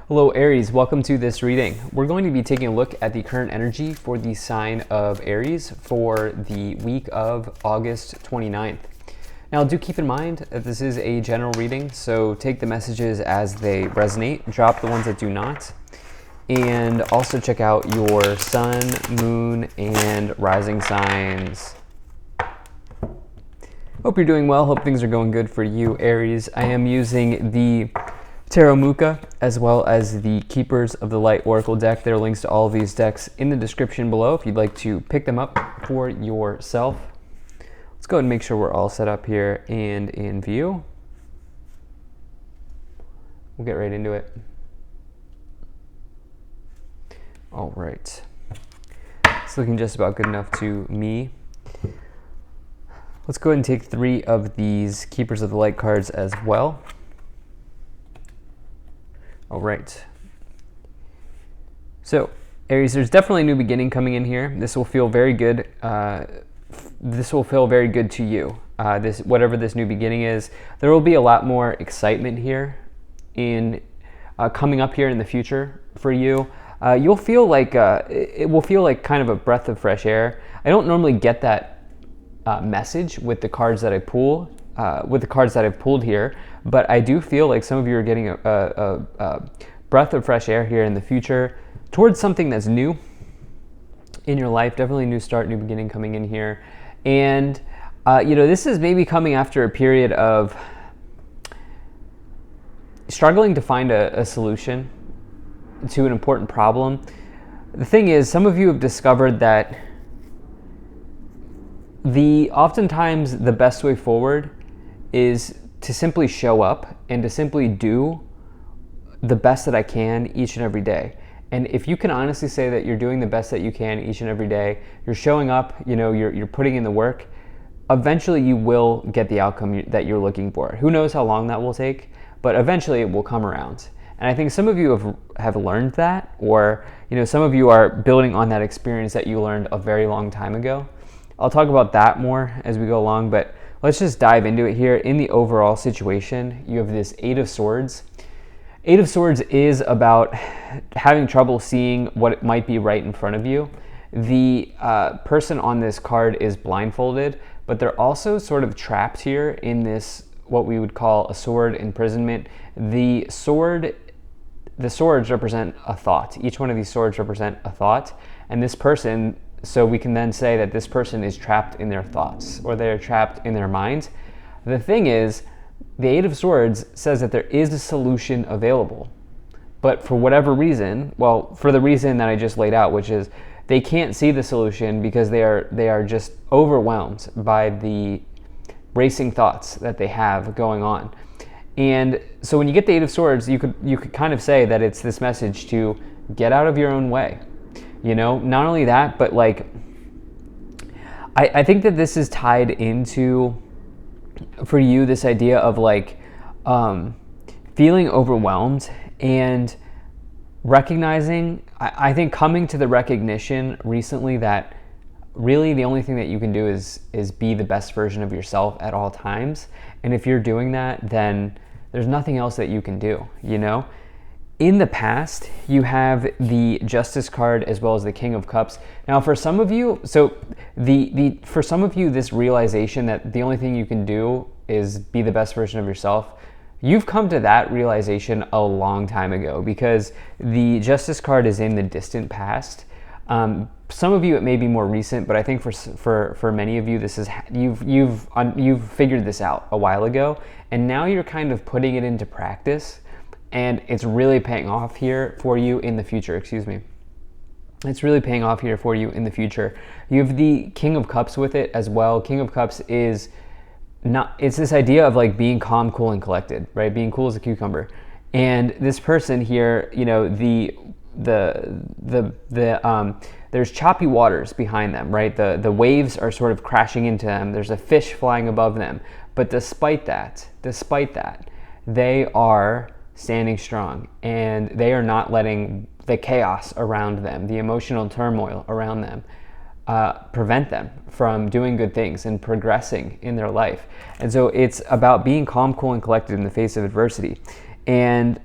Hello Aries, welcome to this reading. We're going to be taking a look at the current energy for the sign of Aries for the week of August 29th. Now do keep in mind that this is a general reading, so take the messages as they resonate, drop the ones that do not, and also check out your sun, moon, and rising signs. Hope you're doing well, hope things are going good for you Aries. I am using the Tarot Muka, as well as the Keepers of the Light Oracle deck. There are links to all of these decks in the description below if you'd like to pick them up for yourself. Let's go ahead and make sure we're all set up here and in view. We'll get right into it. All right. It's looking just about good enough to me. Let's go ahead and take 3 of these Keepers of the Light cards as well. All right. So, Aries, there's definitely a new beginning coming in here. This will feel very good. This will feel very good to you. Whatever this new beginning is, there will be a lot more excitement here in coming up here in the future for you. You'll feel like it will feel like kind of a breath of fresh air. I don't normally get that message with the cards that I pull. With the cards that I've pulled here, but I do feel like some of you are getting a breath of fresh air here in the future towards something that's new in your life. Definitely a new start, new beginning coming in here. And, this is maybe coming after a period of struggling to find a solution to an important problem. The thing is, some of you have discovered that oftentimes the best way forward is to simply show up and to simply do the best that I can each and every day. And if you can honestly say that you're doing the best that you can each and every day, you're showing up, you're putting in the work, eventually you will get the outcome that you're looking for. Who knows how long that will take, but eventually it will come around. And I think some of you have learned that, or some of you are building on that experience that you learned a very long time ago. I'll talk about that more as we go along, but let's just dive into it here. In the overall situation, you have this 8 of Swords. 8 of Swords is about having trouble seeing what might be right in front of you. The person on this card is blindfolded, but they're also sort of trapped here in this, what we would call a sword imprisonment. The swords represent a thought. Each one of these swords represent a thought, and this person, so we can then say that this person is trapped in their thoughts, or they're trapped in their mind. The thing is, the 8 of Swords says that there is a solution available. But for whatever reason, well, for the reason that I just laid out, which is they can't see the solution because they are just overwhelmed by the racing thoughts that they have going on. And so when you get the 8 of Swords, you could kind of say that it's this message to get out of your own way. Not only that, but I think that this is tied into, for you, this idea of feeling overwhelmed and recognizing, I think coming to the recognition recently that really the only thing that you can do is be the best version of yourself at all times. And if you're doing that, then there's nothing else that you can do, In the past, you have the Justice card as well as the King of Cups. Now, for some of you, for some of you, this realization that the only thing you can do is be the best version of yourself, you've come to that realization a long time ago, because the Justice card is in the distant past. Some of you, it may be more recent, but I think for many of you, this is you've figured this out a while ago, and now you're kind of putting it into practice. And it's really paying off here for you in the future, It's really paying off here for you in the future. You have the King of Cups with it as well. King of Cups it's this idea of being calm, cool, and collected, right? Being cool as a cucumber. And this person here, there's choppy waters behind them, right? The waves are sort of crashing into them. There's a fish flying above them. But despite that, they are standing strong, and they are not letting the chaos around them, the emotional turmoil around them, prevent them from doing good things and progressing in their life. And so it's about being calm, cool, and collected in the face of adversity. And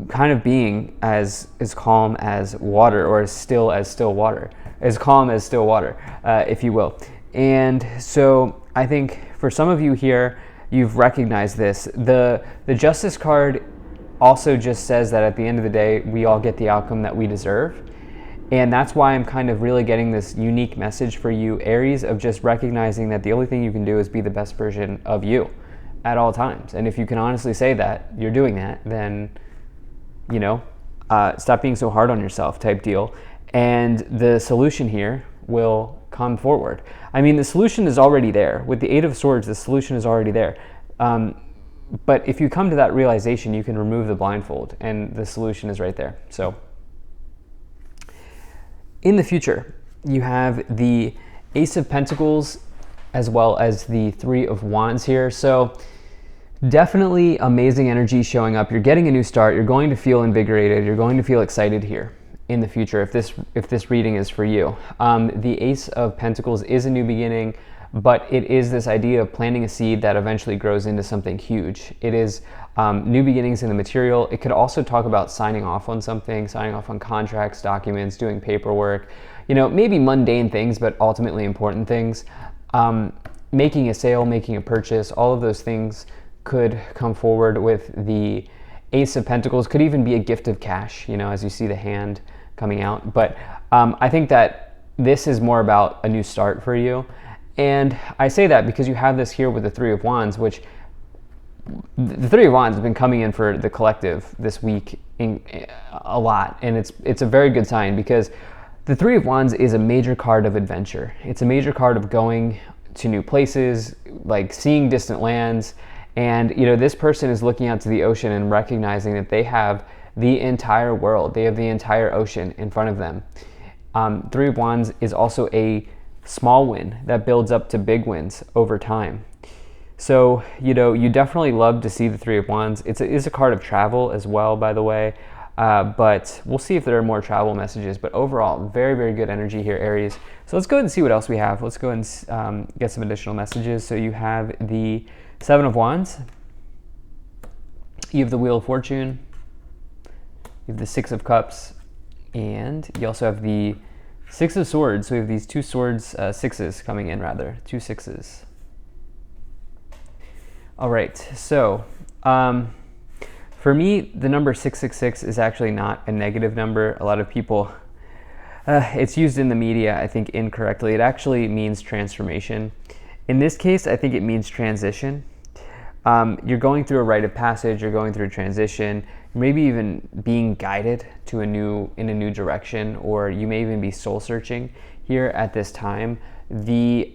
kind of being as calm as water, or as still water, as calm as still water, if you will. And so I think for some of you here, you've recognized this. The Justice card also just says that at the end of the day, we all get the outcome that we deserve. And that's why I'm kind of really getting this unique message for you, Aries, of just recognizing that the only thing you can do is be the best version of you at all times. And if you can honestly say that you're doing that, then, stop being so hard on yourself type deal. And the solution here will come forward. I mean, the solution is already there. With the Eight of Swords, the solution is already there. But if you come to that realization, you can remove the blindfold, and the solution is right there. So in the future, you have the Ace of Pentacles as well as the Three of Wands here. So definitely amazing energy showing up. You're getting a new start. You're going to feel invigorated. You're going to feel excited here in the future if this reading is for you. The Ace of Pentacles is a new beginning, but it is this idea of planting a seed that eventually grows into something huge. It is new beginnings in the material. It could also talk about signing off on something, signing off on contracts, documents, doing paperwork, maybe mundane things, but ultimately important things. Making a sale, making a purchase, all of those things could come forward with the Ace of Pentacles. Could even be a gift of cash, as you see the hand coming out. But I think that this is more about a new start for you. And I say that because you have this here with the Three of Wands, which the Three of Wands have been coming in for the collective this week a lot. And it's a very good sign, because the Three of Wands is a major card of adventure. It's a major card of going to new places, like seeing distant lands. And, this person is looking out to the ocean and recognizing that they have the entire world. They have the entire ocean in front of them. Three of Wands is also a small win that builds up to big wins over time. So, you definitely love to see the Three of Wands. It is a card of travel as well, by the way. But we'll see if there are more travel messages. But overall, very, very good energy here, Aries. So let's go ahead and see what else we have. Let's go ahead and get some additional messages. So you have the Seven of Wands. You have the Wheel of Fortune. You have the Six of Cups. And you also have the Six of Swords. So we have these two swords, sixes coming in, rather. Two sixes. All right, so for me, the number 666 is actually not a negative number. A lot of people, it's used in the media, I think, incorrectly. It actually means transformation. In this case, I think it means transition. You're going through a rite of passage, you're going through a transition, maybe even being guided to in a new direction, or you may even be soul searching here at this time. The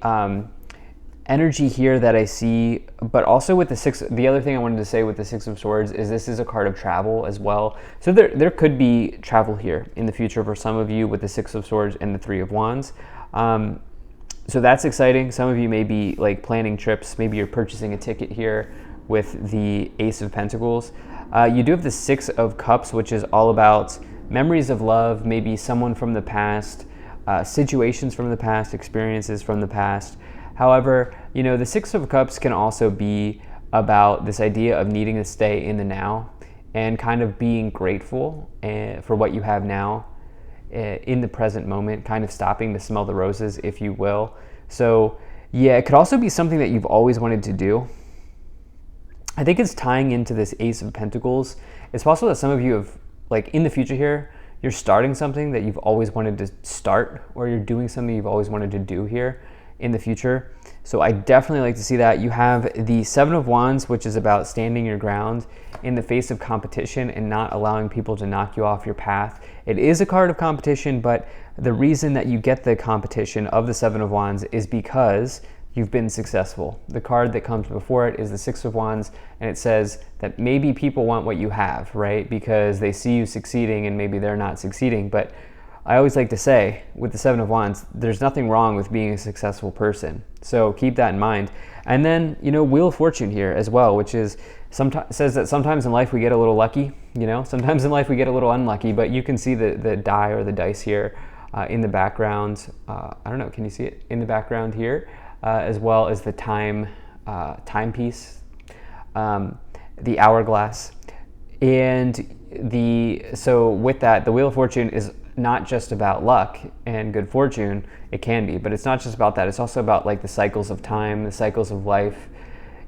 energy here that I see, but also with the other thing I wanted to say with the Six of Swords is this is a card of travel as well. So there could be travel here in the future for some of you with the Six of Swords and the Three of Wands. So that's exciting. Some of you may be like planning trips. Maybe you're purchasing a ticket here with the Ace of Pentacles. You do have the Six of Cups, which is all about memories of love, maybe someone from the past, situations from the past, experiences from the past. However, the Six of Cups can also be about this idea of needing to stay in the now and kind of being grateful for what you have now in the present moment, kind of stopping to smell the roses, if you will. So yeah, it could also be something that you've always wanted to do. I think it's tying into this Ace of Pentacles. It's possible that some of you have, like in the future here, you're starting something that you've always wanted to start, or you're doing something you've always wanted to do here in the future. So I definitely like to see that. You have the Seven of Wands, which is about standing your ground in the face of competition and not allowing people to knock you off your path. It is a card of competition, but the reason that you get the competition of the Seven of Wands is because you've been successful. The card that comes before it is the Six of Wands, and it says that maybe people want what you have, right? Because they see you succeeding and maybe they're not succeeding. But I always like to say, with the Seven of Wands, there's nothing wrong with being a successful person. So keep that in mind. And then, Wheel of Fortune here as well, which is says that sometimes in life we get a little lucky, sometimes in life we get a little unlucky, but you can see the die or the dice here in the background. I don't know, can you see it in the background here? As well as the timepiece, the hourglass. And so with that, the Wheel of Fortune is not just about luck and good fortune. It can be, but it's not just about that. It's also about like the cycles of time, the cycles of life.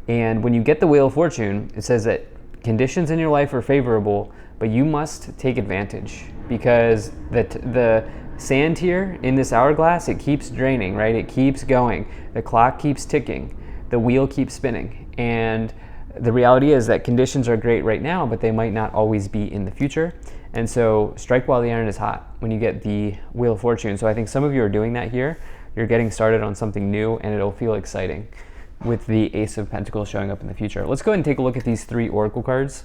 And when you get the Wheel of Fortune, it says that conditions in your life are favorable, but you must take advantage, because the sand here in this hourglass, it keeps draining, right? It keeps going. The clock keeps ticking. The wheel keeps spinning. And the reality is that conditions are great right now, but they might not always be in the future. And so strike while the iron is hot when you get the Wheel of Fortune. So I think some of you are doing that here. You're getting started on something new, and it'll feel exciting with the Ace of Pentacles showing up in the future. Let's go ahead and take a look at these 3 oracle cards.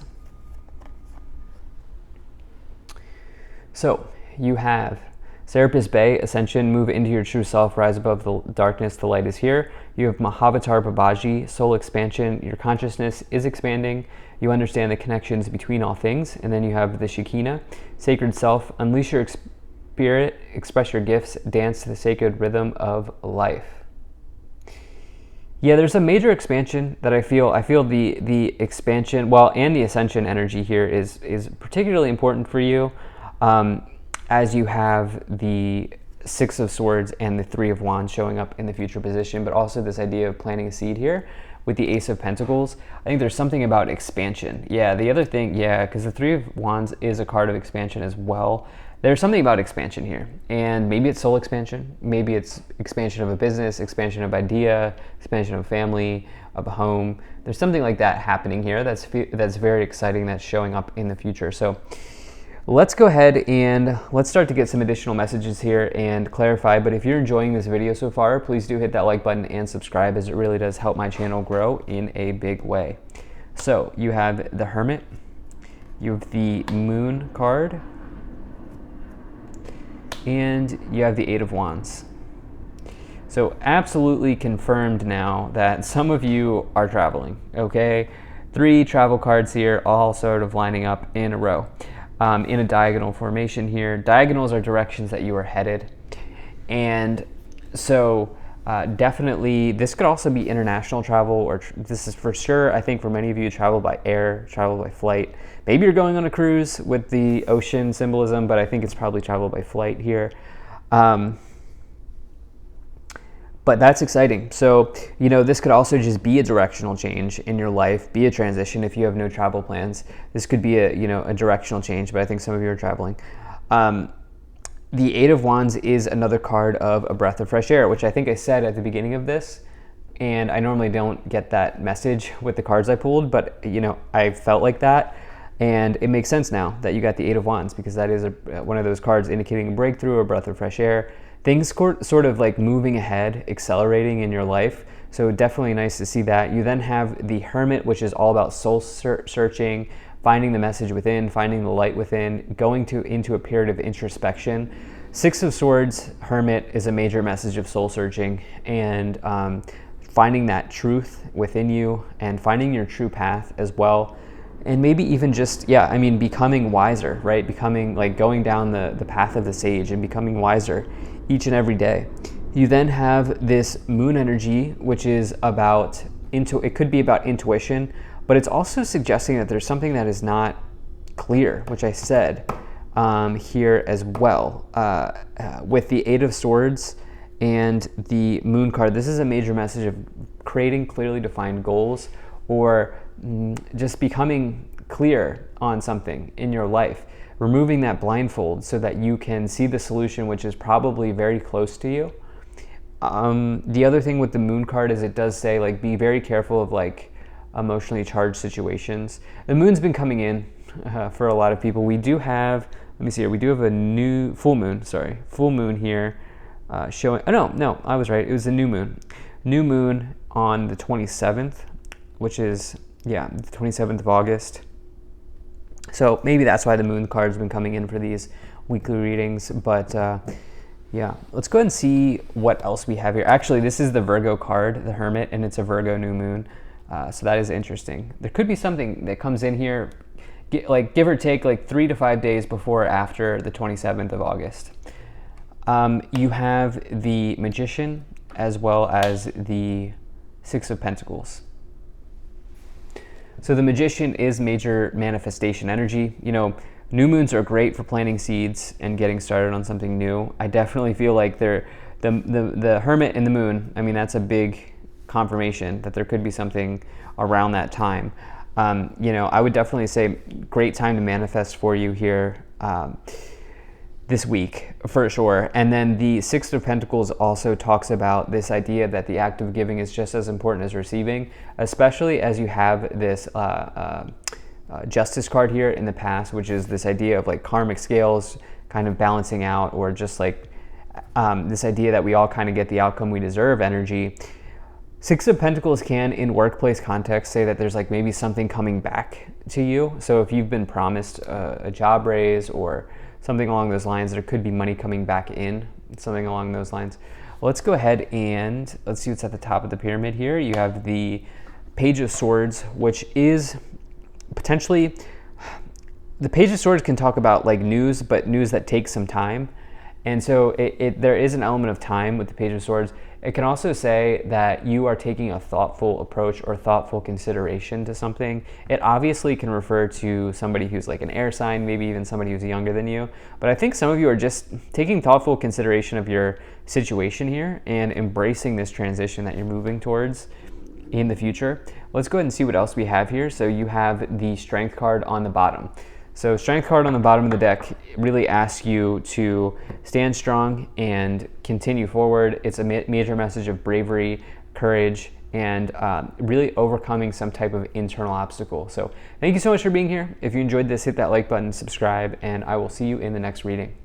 So you have Serapis Bey, Ascension, move into your true self, rise above the darkness, the light is here. You have Mahavatar Babaji, soul expansion, your consciousness is expanding. You understand the connections between all things. And then you have the Shekinah, sacred self, unleash your spirit, express your gifts, dance to the sacred rhythm of life. Yeah, there's a major expansion that I feel. I feel the expansion, and the ascension energy here is particularly important for you. As you have the 6 of Swords and the 3 of Wands showing up in the future position, but also this idea of planting a seed here with the Ace of Pentacles. I think there's something about expansion. Yeah, the other thing, because the 3 of Wands is a card of expansion as well. There's something about expansion here, and maybe it's soul expansion, maybe it's expansion of a business, expansion of idea, expansion of a family, of a home. There's something like that happening here that's very exciting, that's showing up in the future. So let's go ahead and let's start to get some additional messages here and clarify. But if you're enjoying this video so far, please do hit that like button and subscribe, as it really does help my channel grow in a big way. So you have the Hermit, you have the Moon card, and you have the 8 of Wands. So absolutely confirmed now that some of you are traveling, okay? 3 travel cards here, all sort of lining up in a row. In a diagonal formation here. Diagonals are directions that you are headed. And so definitely, this could also be international travel, or this is for sure, I think for many of you, travel by air, travel by flight. Maybe you're going on a cruise with the ocean symbolism, but I think it's probably travel by flight here. But that's exciting. So, this could also just be a directional change in your life, be a transition if you have no travel plans. This could be a directional change, but I think some of you are traveling. The 8 of Wands is another card of a breath of fresh air, which I think I said at the beginning of this, and I normally don't get that message with the cards I pulled, but I felt like that, and it makes sense now that you got the 8 of Wands, because that is one of those cards indicating a breakthrough, a breath of fresh air. Things sort of like moving ahead, accelerating in your life. So definitely nice to see that. You then have the Hermit, which is all about soul searching, finding the message within, finding the light within, going into a period of introspection. 6 of Swords, Hermit, is a major message of soul searching and finding that truth within you and finding your true path as well. And maybe even just, becoming wiser, right? Becoming like going down the path of the sage and becoming wiser each and every day. You then have this Moon energy, which is about, it could be about intuition, but it's also suggesting that there's something that is not clear, which I said here as well. With the 8 of Swords and the Moon card, this is a major message of creating clearly defined goals, or just becoming clear on something in your life, removing that blindfold so that you can see the solution, which is probably very close to you. The other thing with the Moon card is it does say, like, be very careful of like emotionally charged situations. The Moon's been coming in for a lot of people. We do have, let me see here, we do have a new full moon here showing, no, I was right, it was a new moon on the 27th, which is, the 27th of August. So maybe that's why the Moon card's been coming in for these weekly readings. But let's go ahead and see what else we have here. Actually, this is the Virgo card, the Hermit, and it's a Virgo new moon. So that is interesting. There could be something that comes in here, give or take, like 3 to 5 days before or after the 27th of August. You have the Magician as well as the 6 of Pentacles. So the Magician is major manifestation energy. New moons are great for planting seeds and getting started on something new. I definitely feel like the Hermit and the moon, I mean, that's a big confirmation that there could be something around that time. I would definitely say great time to manifest for you here this week for sure. And then the Six of Pentacles also talks about this idea that the act of giving is just as important as receiving, especially as you have this Justice card here in the past, which is this idea of like karmic scales kind of balancing out, or just like this idea that we all kind of get the outcome we deserve energy. Six of Pentacles can, in workplace context, say that there's like maybe something coming back to you. So if you've been promised a job raise or something along those lines, there could be money coming back in, something along those lines. Well, let's go ahead and let's see what's at the top of the pyramid here. You have the Page of Swords, which is potentially, the Page of Swords can talk about like news, but news that takes some time. And so there is an element of time with the Page of Swords. It can also say that you are taking a thoughtful approach or thoughtful consideration to something. It obviously can refer to somebody who's like an air sign, maybe even somebody who's younger than you. But I think some of you are just taking thoughtful consideration of your situation here and embracing this transition that you're moving towards in the future. Let's go ahead and see what else we have here. So you have the Strength card on the bottom. So Strength card on the bottom of the deck really asks you to stand strong and continue forward. It's a major message of bravery, courage, and really overcoming some type of internal obstacle. So thank you so much for being here. If you enjoyed this, hit that like button, subscribe, and I will see you in the next reading.